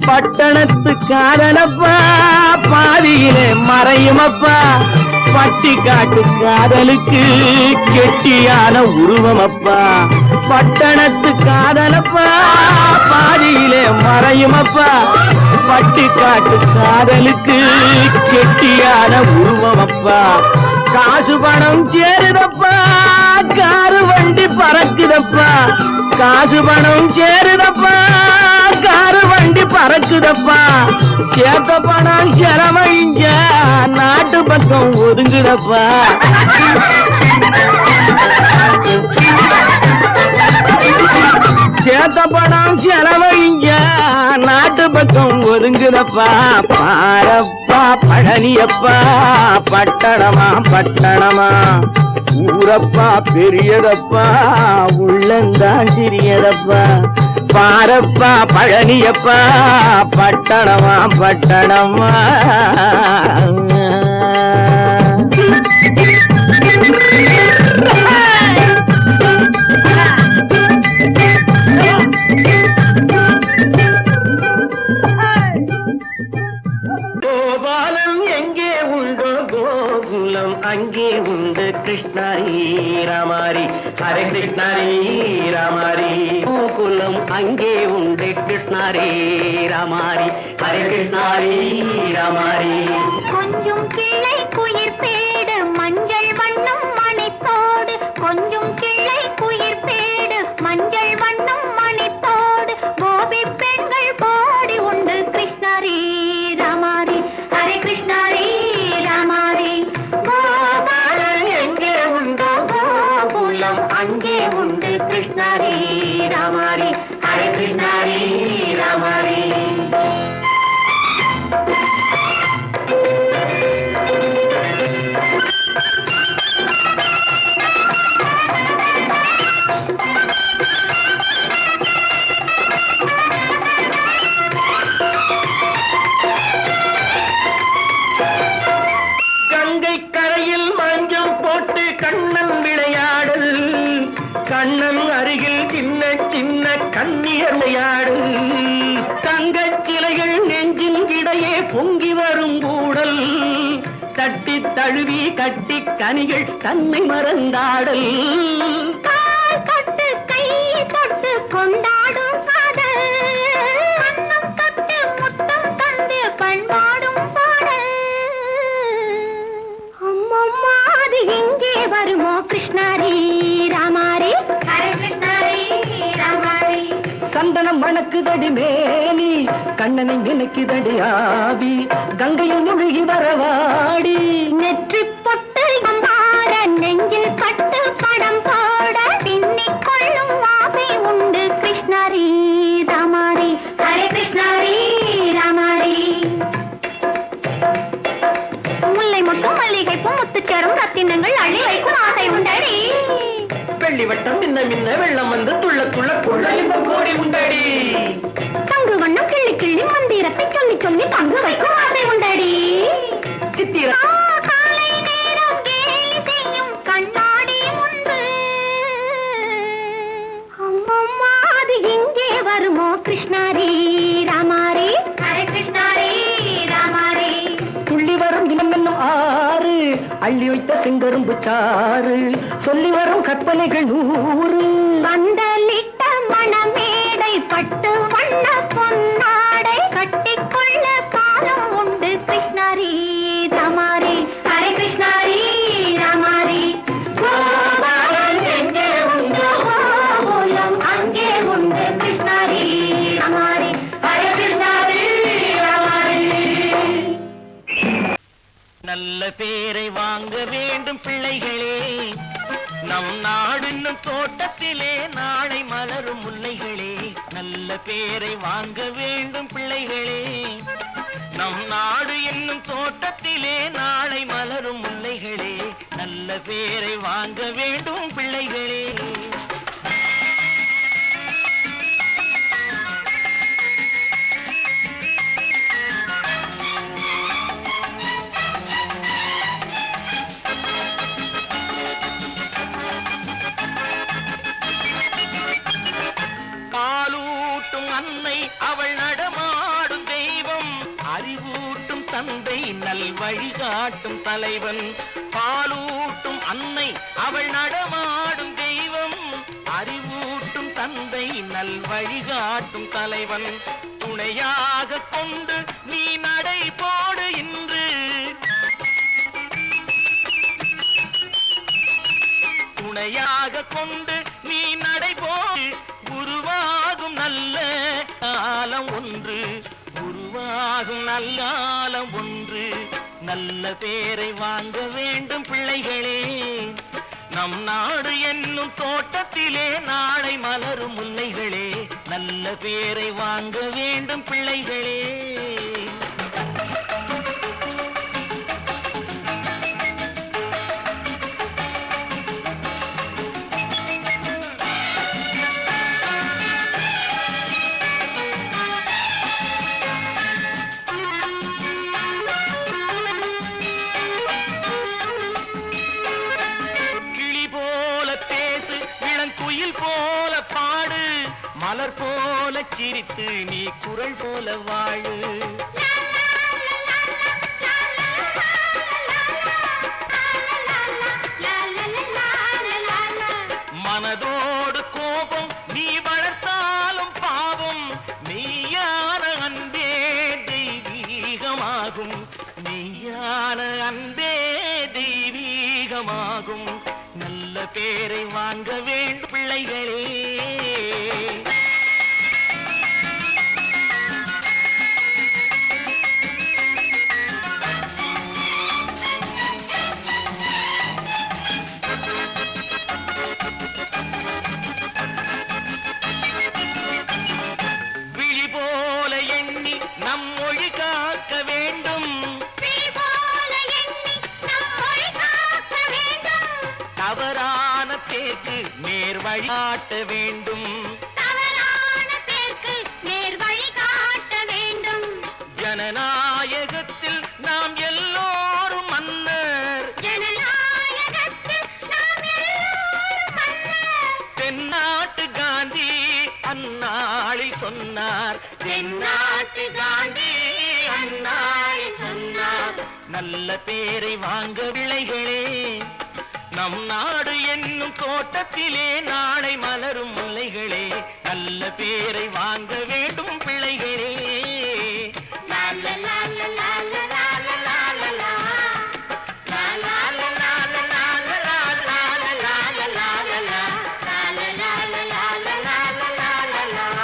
பட்டணத்து காதலப்பா பாதியிலே மறையுமப்பா, பட்டி காட்டு காதலுக்கு கெட்டியான உருவமப்பா. பட்டணத்து காதலப்பா பாதியிலே மறையுமப்பா, பட்டி காட்டு காதலுக்கு கெட்டியான உருவமப்பா. காசு பணம் சேருதப்பா காரு வண்டி பறக்குதப்பா, காசு பணம் சேருதப்பா காரு வண்டி பறக்குதப்பா. சேத்த பணம் செலவழிங்க நாட்டு பக்கம் ஒதுங்குதப்பா. சேத்த பணம் செலவழிங்க நாட்டு பக்கம் ஒதுங்குதப்பா. பாரப்பா பழனியப்பா பட்டணமா பட்டணமா. ஊரப்பா பெரியதப்பா உள்ளந்தான் சிறியதப்பா. பாரப்பா பழனியப்பா பட்டணமா பட்டணமா. கோபாலம் எங்கே உண்டோ கோகுலம் அங்கே உண்டு கிருஷ்ணாரி ராமாரி. ஹரே கிருஷ்ணாரி ராமாரி. கோகுலம் அங்கே உண்டு கிருஷ்ணாரி ராமாரி. ஹரே கிருஷ்ணாரி ராமாரி. கொஞ்சம் கிளை குயிர் பேடு மஞ்சள் வண்ணம் மணித்தோடு, கொஞ்சம் கிளை குயிர் பேடு மஞ்சள் வண்ணம் மணித்தோடு. கோபி பெண்கள் பாடி உண்டு கிருஷ்ணாரி ராமாரி. ஹரே கிருஷ்ணாரி ராமாரி. கோபாலம் எங்கே உண்டோ கிருஷ்ணாரி ராமாரி ஹரே கிருஷ்ணாரி ராமாரி. கங்கை கரையில் மஞ்சம் போட்டு கண்ணன் விளையாடு, கண்ணன் அருகில் சின்ன சின்ன கண்ணியர் விளையாடு. தங்கச் சிலைகள் நெஞ்சின் இடையே பொங்கி வரும் கூடல், தட்டி தழுவி கட்டி கனிகள் தன்னை மறந்தாடல். கால் தொட்டு கை தொட்டு கொண்டாடும் காதல், கண்ணம் தொட்டு முத்தம் தந்து பண்பாடும் பாடல். அம்மம்மா அது எங்கே வருமோ கிருஷ்ணாரி ராமாரி ஹரே கிருஷ்ணாரி ராமாரி. சந்தனம் மணக்குதடி மேனி, கண்ணனை நினைக்குதடி ஆவி, கங்கையில் முழுகி வரவாடி. நெற்றி பொட்டு அம்பார நெஞ்சில் பட்டு படம் போட பின்னிக் கொள்ளும் ஆசை உண்டு கிருஷ்ணாரி ராமாரி ஹரே கிருஷ்ணாரி ராமாரி. முல்லை மொட்டும் மல்லிகை பூ முத்துச்சரம் ரத்தினங்கள் அள்ளி வைக்கும் ஆசை உண்டடி. வெள்ளி வட்டம் மின்ன மின்ன வெள்ளம் வந்து துள்ள துள்ள கொள்ள இன்பம் கோடி உண்டடி. சங்கு வண்ணம் கிள்ளி கிள்ளி மந்திரத்தை சொல்லி சொல்லி பங்கு வைக்கும் ஆசை உண்டடி. சித்திர காலை நேரம் கேலி செய்யும் கண்ணாடி முன்பு, அம்மம்மா அது எங்கே வருமோ கிருஷ்ணாரி ராமாரி ஹரே கிருஷ்ணாரி ராமாரி. துள்ளி வரும் இனம் என்னும் ஆறு, அள்ளி வைத்த செங்கரும்பு சாறு, சொல்லி வரும் கற்பனைகள் 100. பந்தலிட்ட மணமேடை பட்டு வண்ண பொன்னாடை கட்டிக்கொள்ள காலம் உண்டு கிருஷ்ணாரி ராமாரி ஹரே கிருஷ்ணாரி ராமாரி. கோபாலன் எங்கே உண்டு கோகுலம் அங்கே உண்டு கிருஷ்ணாரி ராமாரி ஹரே கிருஷ்ணாரி ராமாரி. நல்ல பேரை வாங்க வேண்டும் பிள்ளைகளே, நம் நாடு என்னும் தோட்டத்திலே நாளை மலரும் முல்லைகளே. நல்ல பேரை வாங்க வேண்டும் பிள்ளைகளே, நம் நாடு என்னும் தோட்டத்திலே நாளை மலரும் முல்லைகளே. நல்ல பேரை வாங்க வேண்டும் பிள்ளைகளே. பாலூட்டும் அன்னை அவள் நடமாடும் தெய்வம், அறிவூட்டும் தந்தை நல் வழிகாட்டும் தலைவன். பாலூட்டும் அன்னை அவள் நடமாடும் தெய்வம், அறிவூட்டும் தந்தை நல் வழிகாட்டும் தலைவன். துணையாக கொண்டு நீ நடை போடு இன்று, துணையாக கொண்டு நீ நடை போடு. உருவாகும் நல்ல காலம் ஒன்று, உருவாகும் நல்ல காலம் ஒன்று. நல்ல பேரை வாங்க வேண்டும் பிள்ளைகளே, நம் நாடு என்னும் தோட்டத்திலே நாளை மலரும் முல்லைகளே. நல்ல பேரை வாங்க வேண்டும் பிள்ளைகளே. குயில் போல பாடு, மலர் போல சிரித்து நீ குரல் போல வாழு. மனதோடு கோபம் நீ வளர்த்தாலும் பாவம், மெய்யான அன்பே தெய்வீகமாகும், மெய்யான அன்பே தெய்வீகமாகும். நல்ல பேரை வாங்க வேண்டும் பிள்ளைகளே. பேருக்கு நேர் வழி காட்ட வேண்டும். தவறான பேருக்கு நேர் வழி காட்ட வேண்டும். ஜனநாயகத்தில் நாம் எல்லோரும் மன்னர். ஜனநாயகத்தில் நாம் எல்லோரும் மன்னர். தென்னாட்டு காந்தி அந்நாளில் சொன்னார். தென்னாட்டு காந்தி அந்நாளில் சொன்னார். நல்ல பேரை வாங்க விளைகளே, நம் நாடு என்னும் தோட்டத்திலே நாளை மலரும் முல்லைகளே. நல்ல பேரை வாங்க வேண்டும் பிள்ளைகளே. லா லா லா லா லா லா லா லா லா லா லா. லா லா லா லா லா லா லா லா லா லா லா லா லா லா. லா லா லா லா லா லா லா லா லா லா லா.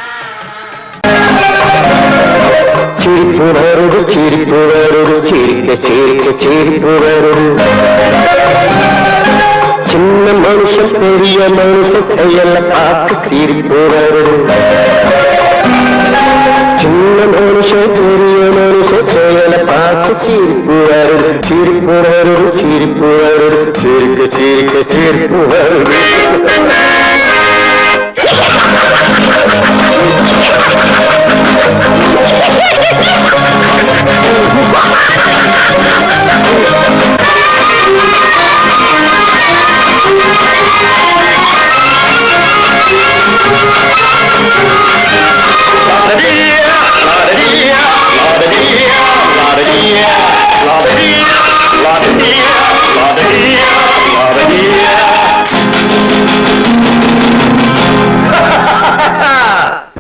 சிரிப்பு வருது சிரிப்பு வருது சிரிக்க சிரிக்க சிரிப்பு வருது. சின்ன மனுஷன் பெரிய மனுஷன் செயல பார்த்து சிரிப்பு வருது. சின்ன மனுஷன் பெரிய மனுஷன் செயல பார்த்து சிரிப்பு வருது. சிரிப்பு வருது சிரிப்பு வருது சிரிக்க சிரிக்க சிரிப்பு வருது.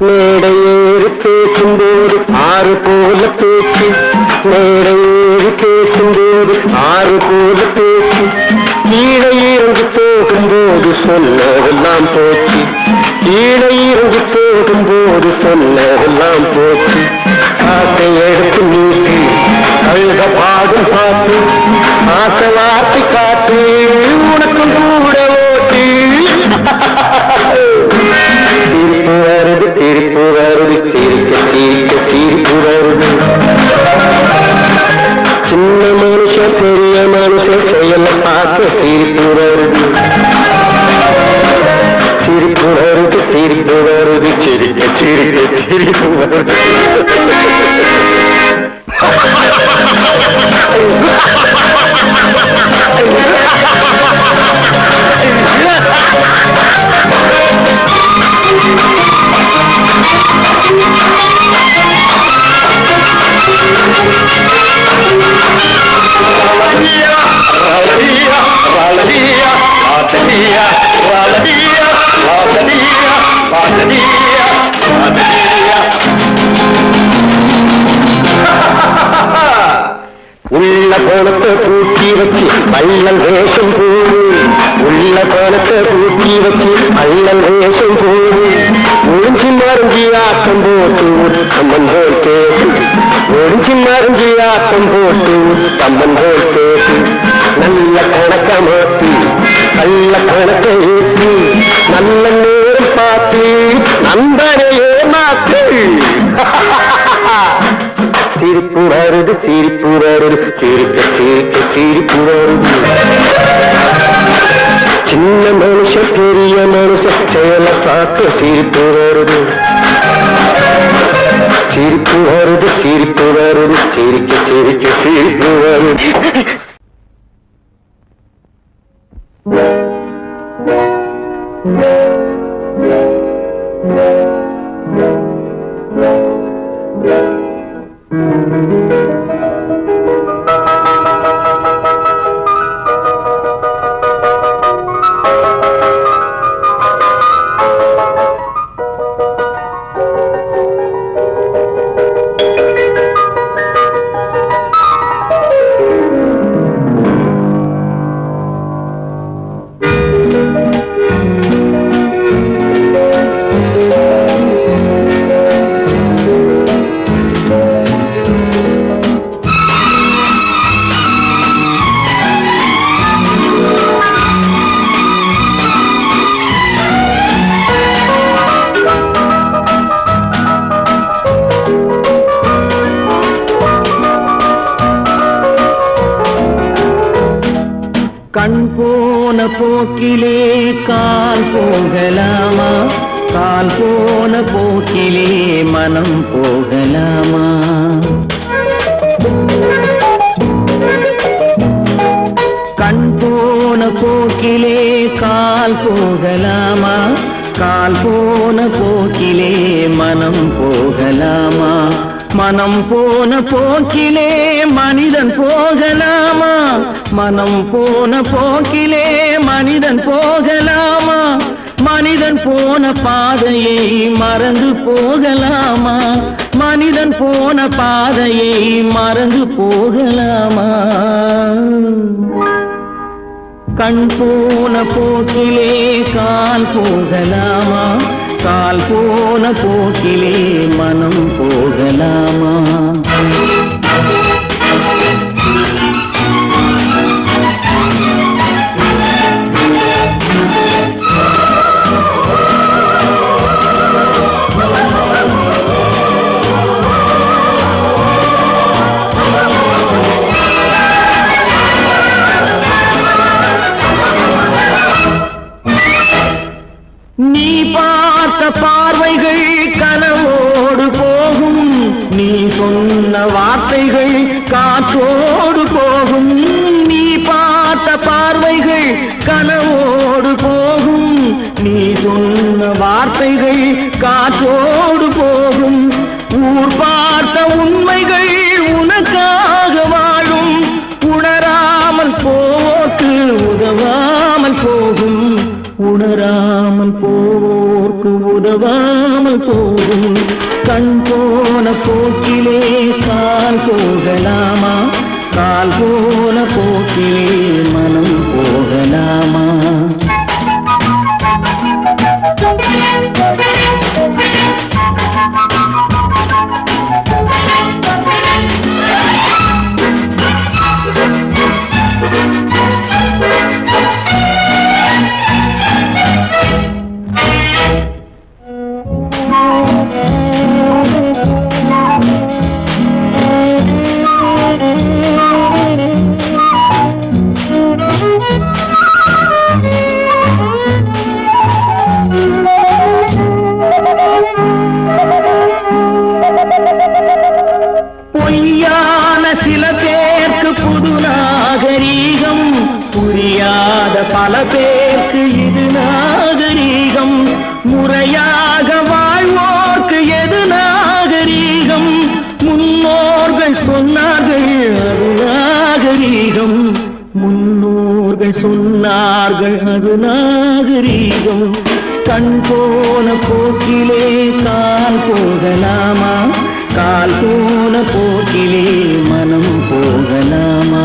மேடையேறி பேசும்போது ஆறு போல பேச்சு. மேடையேறி பேசும்போது ஆறு போல பேச்சு. கீழே இறங்கி போகும்போது சொன்னதெல்லாம் போச்சு. கீழே இறங்கி போகும்போது சொன்னதெல்லாம் போச்சு. ஆசை எடுத்து நீட்டி அழுத பாடும் பாட்டு. ஆசை வார்த்தை காட்டு உனக்கும் கூட ஓட்டு. சிரிப்பு வருது சிரிப்பு வருது சிரிக்க சிரிக்க சிரிப்பு வருது. சின்ன மனுஷன் பெரிய மனுஷன் செயல பார்க்க சிரிப்பு வருது. சிரிப்பு வருது சிரிப்பு வருது சிரிக்க சிரிக்க சிரிப்பு வருது. உள்ள கோணத்தை கூட்டி வச்சு பள்ளல் வேஷம் போடு. உள்ள கோணத்தை கூட்டி வச்சு பள்ளல் வேஷம் போடு. ஒழிஞ்சு மறைஞ்சி ஆட்டம் போட்டு உத்தம்மன் போல் பேசு. ஒழிஞ்சு மறைஞ்சி ஆட்டம் போட்டு உத்தம்மன் போல் பேசு. நல்ல கணக்க மாத்தி நல்ல கணக்கை ஏற்றி நல்ல நேரம் பார்த்து நண்பனையே மாத்து. சிரிப்பு வருது சிரிப்பு வருது சிரிக்க சிரிக்க சிரிப்பு வருது. சின்ன மனுஷன் பெரிய மனுஷன் செயல பார்த்து சிரிப்பு வருது. சிரிப்பு வருது சிரிப்பு வருது சிரிக்க சிரிக்க சிரிப்பு வருது. கண் போ போன போக்கிலே கால் போகலாமா, கால் போன போக்கிலே மனம் போகலாமா? கண் போன போக்கிலே கால் போகலாமா, கால் போன போக்கிலே மனம் போகலாமா? மனம் போன போக்கிலே மனிதன் போகலாமா, மனம் போன போக்கிலே மனிதன் போகலாமா? மனிதன் போன பாதையை மறந்து போகலாமா, மனிதன் போன பாதையை மறந்து போகலாமா? கண் போன போக்கிலே கால் போகலாமா, கால் போன போக்கிலே மனம் போகலாமா? நீ பார்த்த பார்வைகள் கனவோடு போகும், நீ சொன்ன வார்த்தைகள் காற்றோடு போகும். நீ பார்த்த பார்வைகள் கனவோடு போகும், நீ சொன்ன வார்த்தைகள் காற்றோடு போகும். ஊர் பார்த்த உண்மைகள் உனக்காக வாழும், உணராமல் போக்கு உதவாமல் போகும், உணராமல் போர்க்கு உதவாமல் போகும். கண் போன போக்கிலே கால் போகலாமா, கால் போன போக்கிலே மனம் போகலாமா? பொய்யான சில பேருக்கு புது நாகரீகம், புரியாத பல பேருக்கு இது நாகரீகம். முறையாக வாழ்வோர்க்கு எது நாகரீகம்? முன்னோர்கள் சொன்னார்கள் அது நாகரீகம், முன்னோர்கள் சொன்னார்கள் அது நாகரீகம். கண் போன போக்கிலே கால் போகலாமா, கால் போன போக்கிலே மனம் போகலாமா?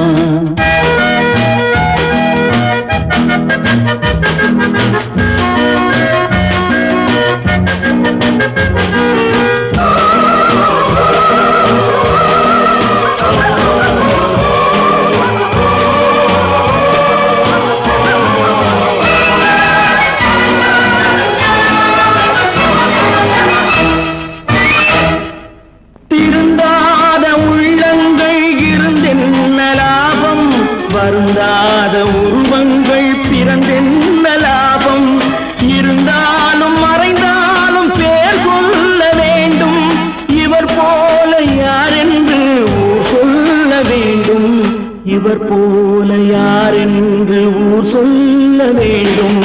வருந்தாத உருவங்கள் பிறந்தென்ன லாபம்? இருந்தாலும் மறைந்தாலும் பேர் சொல்ல வேண்டும், இவர் போல யாரென்று ஊர் சொல்ல வேண்டும், இவர் போல யாரென்று ஊர் சொல்ல வேண்டும்.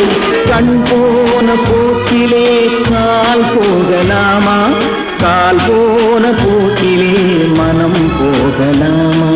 கண் போன போக்கிலே கால் போகலாமா, கால் போன போக்கிலே மனம் போகலாமா?